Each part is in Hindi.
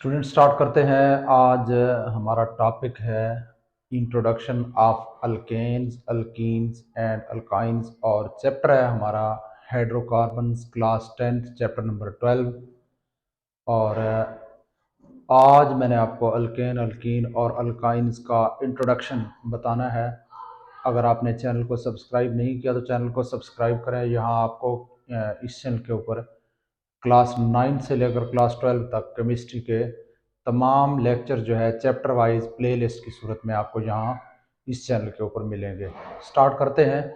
स्टूडेंट स्टार्ट करते हैं। आज हमारा टॉपिक है introduction of alkanes, alkenes and alkynes और चैप्टर है हमारा hydrocarbons, class 10th, chapter number 12। और आज मैंने आपको अल्केन, अल्कीन और अल्काइंस का इंट्रोडक्शन बताना है। अगर आपने चैनल को सब्सक्राइब नहीं किया तो चैनल को सब्सक्राइब करें। यहाँ आपको इस चैनल के ऊपर क्लास 9 से लेकर क्लास 12 तक केमिस्ट्री के तमाम लेक्चर जो है चैप्टर वाइज प्लेलिस्ट की सूरत में आपको यहाँ इस चैनल के ऊपर मिलेंगे। स्टार्ट करते हैं।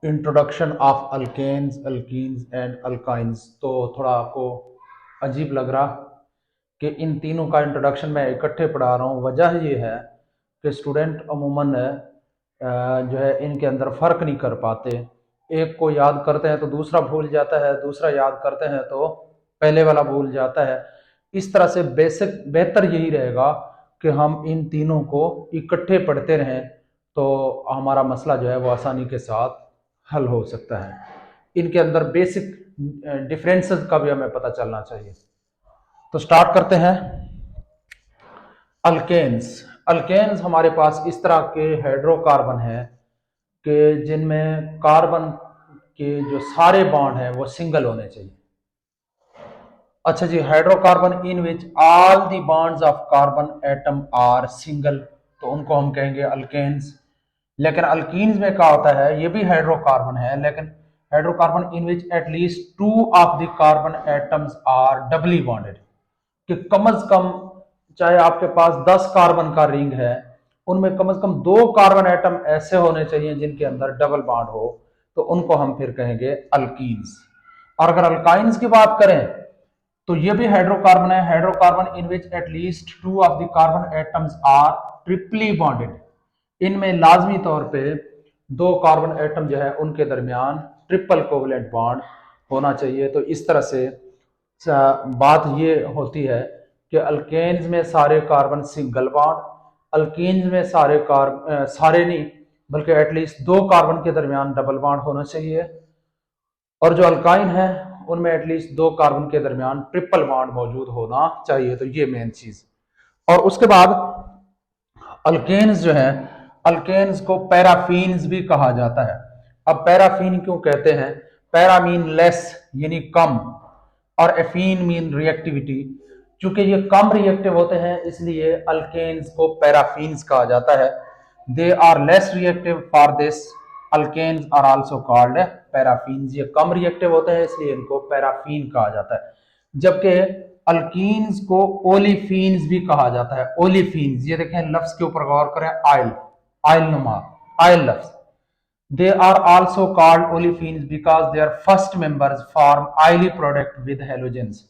Introduction of alkanes, alkenes and alkynes. तो थोड़ा आपको अजीब लग रहा कि इन तीनों का इंट्रोडक्शन मैं इकट्ठे पढ़ा रहा हूँ। वजह ये है कि स्टूडेंट अमूमन जो है इनके अंदर फ़र्क नहीं कर पाते। एक को याद करते हैं तो दूसरा भूल जाता है, दूसरा याद करते हैं तो पहले वाला भूल जाता है। इस तरह से बेसिक बेहतर यही रहेगा कि हम इन तीनों को इकट्ठे पढ़ते रहें तो हमारा मसला जो है वो आसानी के साथ हल हो सकता है। इनके अंदर बेसिक डिफरेंसेस का भी हमें पता चलना चाहिए। तो स्टार्ट करते हैं। अल्केन्स। अल्केन्स हमारे पास इस तरह के हाइड्रोकार्बन हैं कि जिनमें कार्बन के जो सारे बॉन्ड हैं वो सिंगल होने चाहिए। अच्छा जी, hydrocarbon in which all the bonds of carbon atom are single, तो उनको हम कहेंगे अल्केन्स। लेकिन अल्कीन्स में क्या होता है, ये भी हाइड्रोकार्बन है लेकिन hydrocarbon in which at least 2 of the carbon atoms are doubly bonded, कि कम से कम चाहे आपके पास 10 कार्बन का रिंग है, उनमें कम से कम 2 कार्बन एटम ऐसे होने चाहिए जिनके अंदर डबल बॉन्ड हो, तो उनको हम फिर कहेंगे अल्कीन्स। और अगर अल्काइंस की बात करें तो ये भी हाइड्रोकार्बन है, hydrocarbon in which at least 2 of the carbon atoms are triply bonded. इनमें लाजमी तौर पे 2 कार्बन एटम जो है उनके दरमियान ट्रिपल कोवलेंट बॉन्ड होना चाहिए। तो इस तरह से बात ये होती है कि अल्केन्स में सारे कार्बन सिंगल बॉन्ड, अल्कीन्स में सारे नहीं बल्कि एटलीस्ट 2 कार्बन के दरमियान डबल बॉन्ड होना चाहिए, और जो अल्काइन है उनमें एटलीस्ट 2 कार्बन के दरमियान ट्रिपल बॉन्ड मौजूद होना चाहिए। तो ये मेन चीज। और उसके बाद अल्केन्स जो है, अल्केन्स को पैराफीन्स भी कहा जाता है। अब पैराफीन क्यों कहते हैं? पैरा मीन लेस यानी कम, और एफीन मीन रिएक्टिविटी। चूंकि ये कम रिएक्टिव होते हैं इसलिए अल्केन्स को पैराफीन्स कहा जाता है। They are less reactive for this alkanes are also called paraffins. ये कम रिएक्टिव होते हैं इसलिए इनको पैराफीन कहा जाता है। जबकि अल्कीन्स को ओलिफीन्स भी कहा जाता है। ओलिफीन्स, ये देखें लफ्ज के ऊपर गौर करें, आयल, आयल नुमा, आयल लफ्ज। They are also called olefins because their first members form oily product with halogens.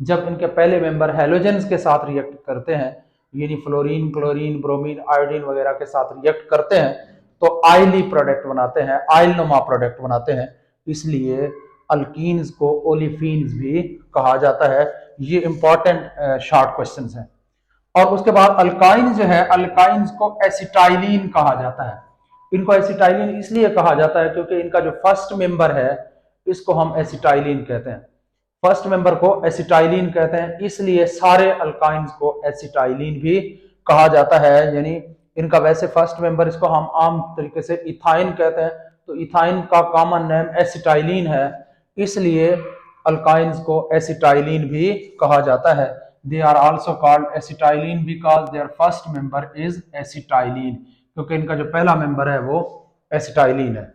जब इनके पहले मेंबर हेलोजेंस के साथ रिएक्ट करते हैं, यानी फ्लोरीन, क्लोरीन, ब्रोमीन, आयोडीन वगैरह के साथ रिएक्ट करते हैं तो आयली प्रोडक्ट बनाते हैं, आयल नुमा प्रोडक्ट बनाते हैं। इसलिए अल्कीन्स को ओलिफीन्स भी कहा जाता है। ये इंपॉर्टेंट शॉर्ट क्वेश्चन हैं। और उसके बाद अल्काइन जो है, अल्काइंस को एसिटाइलिन कहा जाता है। इनको एसिटाइलिन इसलिए कहा जाता है क्योंकि इनका जो फर्स्ट मेंबर है इसको हम एसिटाइलिन कहते हैं। फर्स्ट मेंबर को एसिटाइलिन कहते हैं, इसलिए सारे अल्काइंस को एसिटाइलिन भी कहा जाता है। यानी इनका वैसे फर्स्ट मेंबर, इसको हम आम तरीके से इथाइन कहते हैं, तो इथाइन का कॉमन नेम एसिटाइलिन है, इसलिए अल्काइंस को एसिटाइलिन भी कहा जाता है। They are also called acetylene because their first member is acetylene, क्योंकि इनका जो पहला मेंबर है वो एसिटाइलिन है।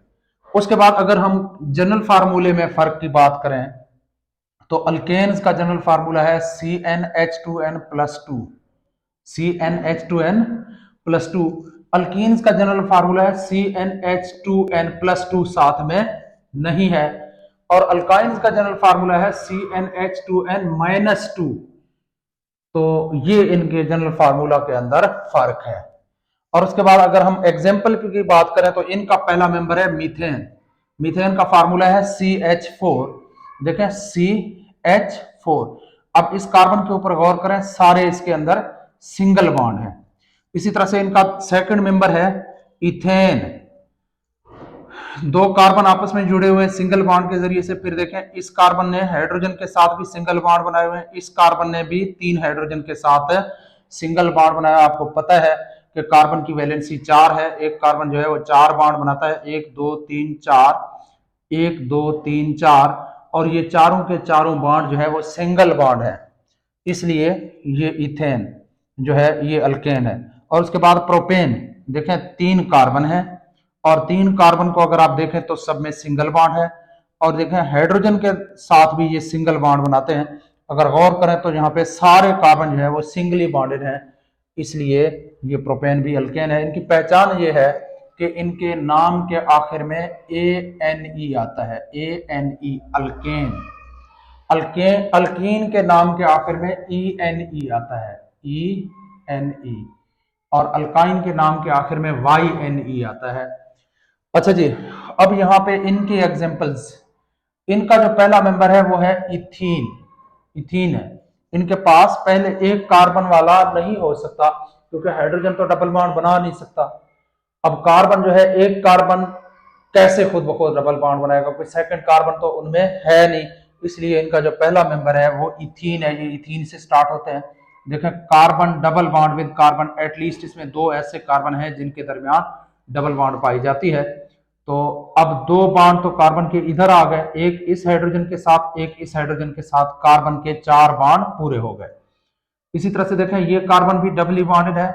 उसके बाद अगर हम जनरल फार्मूले में फर्क की बात करें तो अल्केन्स का जनरल फार्मूला है CnH2n+2, CnH2n+2। अल्कीन्स का जनरल फार्मूला है CnH2n+2, साथ में नहीं है। और अल्काइंस का जनरल फार्मूला है CnH2n-2। तो ये इनके जनरल फार्मूला के अंदर फर्क है। और उसके बाद अगर हम एग्जाम्पल की बात करें तो इनका पहला मेंबर है मीथेन। मीथेन का फार्मूला है CH4। देखें CH4। अब इस कार्बन के ऊपर गौर करें, सारे इसके अंदर सिंगल बॉन्ड है। इसी तरह से इनका सेकंड मेंबर है इथेन। दो कार्बन आपस में जुड़े हुए हैं सिंगल बॉन्ड के जरिए से। फिर देखें इस कार्बन ने हाइड्रोजन के साथ भी सिंगल बॉन्ड बनाए हुए हैं, इस कार्बन ने भी 3 हाइड्रोजन के साथ सिंगल बॉन्ड बनाया। आपको पता है कि कार्बन की वैलेंसी 4 है, एक कार्बन जो है वो 4 बॉन्ड बनाता है, 1 2 3 4, 1 2 3 4, और ये चारों के चारों बॉन्ड जो है वो सिंगल बॉन्ड है, इसलिए ये इथेन जो है ये अल्केन है। और उसके बाद प्रोपेन, देखें 3 कार्बन है और 3 कार्बन को अगर आप देखें तो सब में सिंगल बॉन्ड है, और देखें हाइड्रोजन के साथ भी ये सिंगल बॉन्ड बनाते हैं। अगर गौर करें तो यहाँ पे सारे कार्बन जो है वो सिंगली बॉन्डेड हैं, इसलिए ये प्रोपेन भी अल्केन है। इनकी पहचान ये है कि इनके नाम के आखिर में ANE आता है, ANE अल्केन। अल्कीन के नाम के आखिर में ENE आता है, ENE, और अल्काइन के नाम के आखिर में YNE आता है। अच्छा जी, अब यहाँ पे इनके एग्जांपल्स, इनका जो पहला मेंबर है वो है इथीन, इथीन है। इनके पास पहले एक कार्बन वाला नहीं हो सकता क्योंकि हाइड्रोजन तो डबल बॉन्ड बना नहीं सकता। अब कार्बन जो है, एक कार्बन कैसे खुद ब खुद डबल बॉन्ड बनाएगा, कोई सेकंड कार्बन तो उनमें है नहीं, इसलिए इनका जो पहला मेंबर है वो इथीन है। ये इथीन से स्टार्ट होते हैं। देखें carbon double bond with carbon, at least इसमें 2 ऐसे कार्बन हैं जिनके दरमियान डबल बॉन्ड पाई जाती है। तो अब 2 बॉन्ड तो कार्बन के इधर आ गए, एक इस हाइड्रोजन के साथ, एक इस हाइड्रोजन के साथ, कार्बन के 4 बॉन्ड पूरे हो गए। इसी तरह से देखें ये कार्बन भी डबली बॉन्डेड है,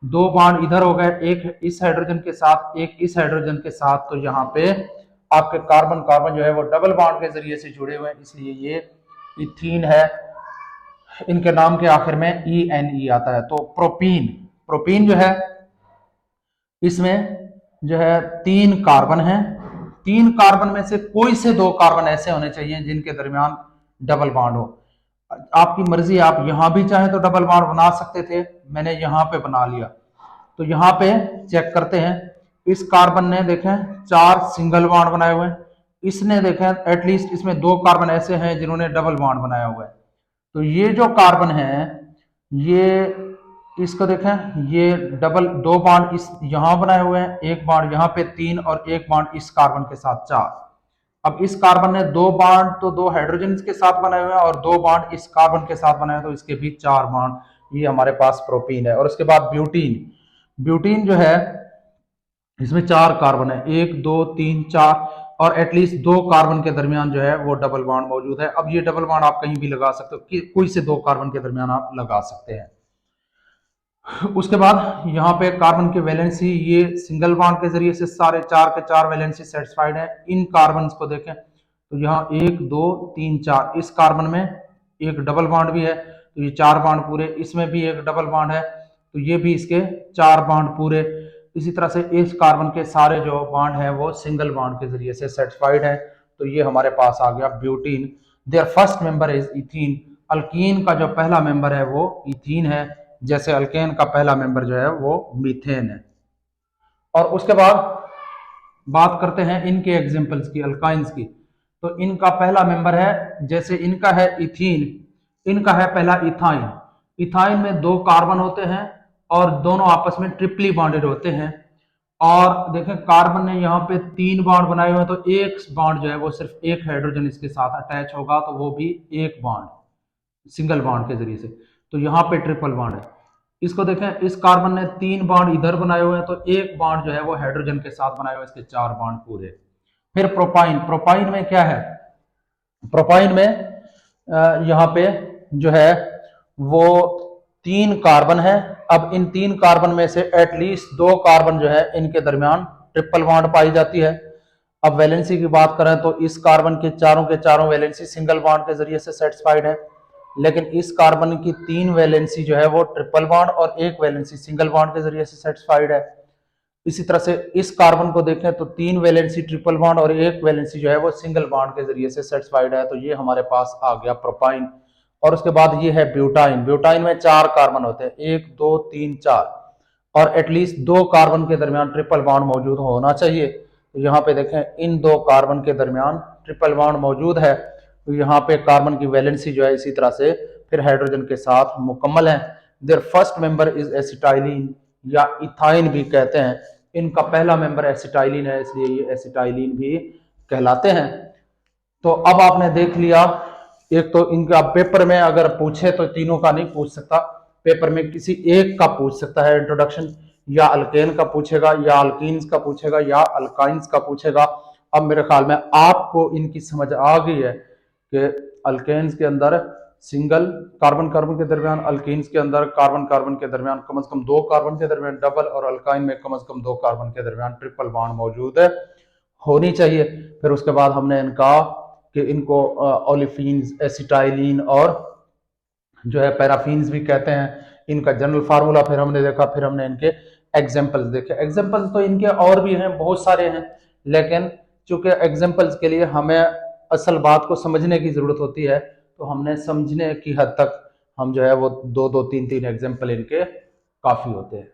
2 बॉन्ड इधर हो गए, एक इस हाइड्रोजन के साथ, एक इस हाइड्रोजन के साथ। तो यहाँ पे आपके कार्बन कार्बन जो है वो डबल बॉन्ड के जरिए से जुड़े हुए हैं, इसलिए ये इथीन है। इनके नाम के आखिर में ENE आता है। तो प्रोपीन, प्रोपीन जो है इसमें जो है 3 कार्बन है, 3 कार्बन में से कोई से 2 कार्बन ऐसे होने चाहिए जिनके दरमियान डबल बॉन्ड हो। आपकी मर्जी, आप यहां भी चाहें तो डबल बॉन्ड बना सकते थे, मैंने यहां पे बना लिया। तो यहां पे चेक करते हैं, इस कार्बन ने देखें 4 सिंगल बॉन्ड बनाए हुए हैं, इसने देखें एटलीस्ट इसमें 2 कार्बन ऐसे हैं जिन्होंने डबल बॉन्ड बनाया हुआ है। तो ये जो कार्बन है, ये इसको देखें, ये डबल 2 बॉन्ड इस यहां बनाए हुए हैं, एक बॉन्ड यहां पे 3, और एक बॉन्ड इस कार्बन के साथ 4। अब इस कार्बन ने 2 बॉन्ड तो 2 हाइड्रोजन के साथ बनाए हुए हैं और 2 बॉन्ड इस कार्बन के साथ बनाए, तो इसके भी 4 बॉन्ड। ये हमारे पास प्रोपीन है। और उसके बाद ब्यूटीन, ब्यूटीन जो है इसमें 4 कार्बन है, 1 2 3 4, और एटलीस्ट 2 कार्बन के दरमियान जो है वो डबल बॉन्ड मौजूद है। अब ये डबल बॉन्ड आप कहीं भी लगा सकते हो, कोई से 2 कार्बन के दरमियान आप लगा सकते हैं। उसके बाद यहाँ पे कार्बन की वैलेंसी, ये सिंगल बॉन्ड के जरिए से सारे 4 के 4 वैलेंसी सेटिस्फाइड है। इन कार्बन को देखें तो यहाँ 1 2 3 4, इस कार्बन में एक डबल बॉन्ड भी है, तो ये 4 बॉन्ड पूरे, इसमें भी एक डबल बॉन्ड है, तो ये भी इसके 4 बॉन्ड पूरे। इसी तरह से इस कार्बन के सारे जो बॉन्ड है वो सिंगल बॉन्ड के जरिए से सेटिस्फाइड है। तो ये हमारे पास आ गया butene. Their first member is ethene. Alkene का जो पहला मेंबर है वो इथीन है, जैसे अल्केन का पहला मेंबर जो है वो मीथेन है। और उसके बाद बात करते हैं इनके एग्जांपल्स की, अल्काइंस की। तो इनका पहला मेंबर है, जैसे इनका है इथीन, इनका है पहला इथाइन। इथाइन में 2 कार्बन होते हैं और दोनों आपस में ट्रिपली बॉन्डेड होते हैं। और देखें कार्बन ने यहाँ पे 3 बॉन्ड बनाए हुए हैं, तो एक बॉन्ड जो है वो सिर्फ एक हाइड्रोजन इसके साथ अटैच होगा, तो वो भी एक बॉन्ड सिंगल बॉन्ड के जरिए से। तो यहाँ पे ट्रिपल बॉन्ड है। इसको देखें, इस कार्बन ने 3 बॉन्ड इधर बनाए हुए हैं, तो एक बॉन्ड जो है वो हाइड्रोजन के साथ बनाए हुए, इसके 4 बॉन्ड पूरे। फिर प्रोपाइन, प्रोपाइन में क्या है, प्रोपाइन में यहाँ पे जो है वो 3 कार्बन है। अब इन 3 कार्बन में से एटलीस्ट 2 कार्बन जो है इनके दरमियान ट्रिपल बॉन्ड पाई जाती है। अब वैलेंसी की बात करें तो इस कार्बन के चारों वैलेंसी सिंगल बॉन्ड के जरिए से सेटिस्फाइड है, लेकिन इस कार्बन की 3 वैलेंसी जो है वो ट्रिपल बॉन्ड और 1 वैलेंसी सिंगल बॉन्ड के जरिए से सेटिस्फाइड है। इसी तरह से इस कार्बन को देखें तो 3 वैलेंसी ट्रिपल बॉन्ड और 1 वैलेंसी जो है वो सिंगल बॉन्ड के जरिए से सेटिस्फाइड है। तो ये हमारे पास आ गया प्रोपाइन। और उसके बाद ये है ब्यूटाइन। ब्यूटाइन में 4 कार्बन होते हैं, 1 2 3 4, और एटलीस्ट 2 कार्बन के दरमियान ट्रिपल बॉन्ड मौजूद होना चाहिए। तो यहाँ पे देखें इन 2 कार्बन के दरमियान ट्रिपल बॉन्ड मौजूद है। तो यहाँ पे कार्बन की वैलेंसी जो है इसी तरह से फिर हाइड्रोजन के साथ मुकम्मल है। Their first member is acetylene, या इथाइन भी कहते हैं, इनका पहला मेंबर एसिटाइलिन है, इसलिए ये एसिटाइलिन भी कहलाते हैं। तो अब आपने देख लिया, एक तो इनका पेपर में अगर पूछे तो तीनों का नहीं पूछ सकता, पेपर में किसी एक का पूछ सकता है इंट्रोडक्शन, या अल्केन का पूछेगा, या अल्कीन्स का पूछेगा, या अल्काइंस का पूछेगा। अब मेरे ख्याल में आपको इनकी समझ आ गई है कि अल्केन्स के अंदर सिंगल कार्बन कार्बन के दरमियान, अल्कीन्स के अंदर कार्बन कार्बन के दरमियान कम से कम 2 कार्बन के दरमियान डबल, और अल्काइन में कम से कम 2 कार्बन के दरमियान ट्रिपल बॉन्ड मौजूद होनी चाहिए। फिर उसके बाद हमने इनका कि इनको ओलिफिन्स, एसिटाइलिन और जो है पैराफिन्स भी कहते हैं, इनका जनरल फार्मूला फिर हमने देखा। फिर हमने इनके एग्जाम्पल्स देखे। एग्जाम्पल्स तो इनके और भी हैं, बहुत सारे हैं, लेकिन चूंकि एग्जाम्पल्स के लिए हमें असल बात को समझने की जरूरत होती है, तो हमने समझने की हद तक हम जो है वो 2-2, 3-3 एग्जाम्पल इनके काफी होते हैं।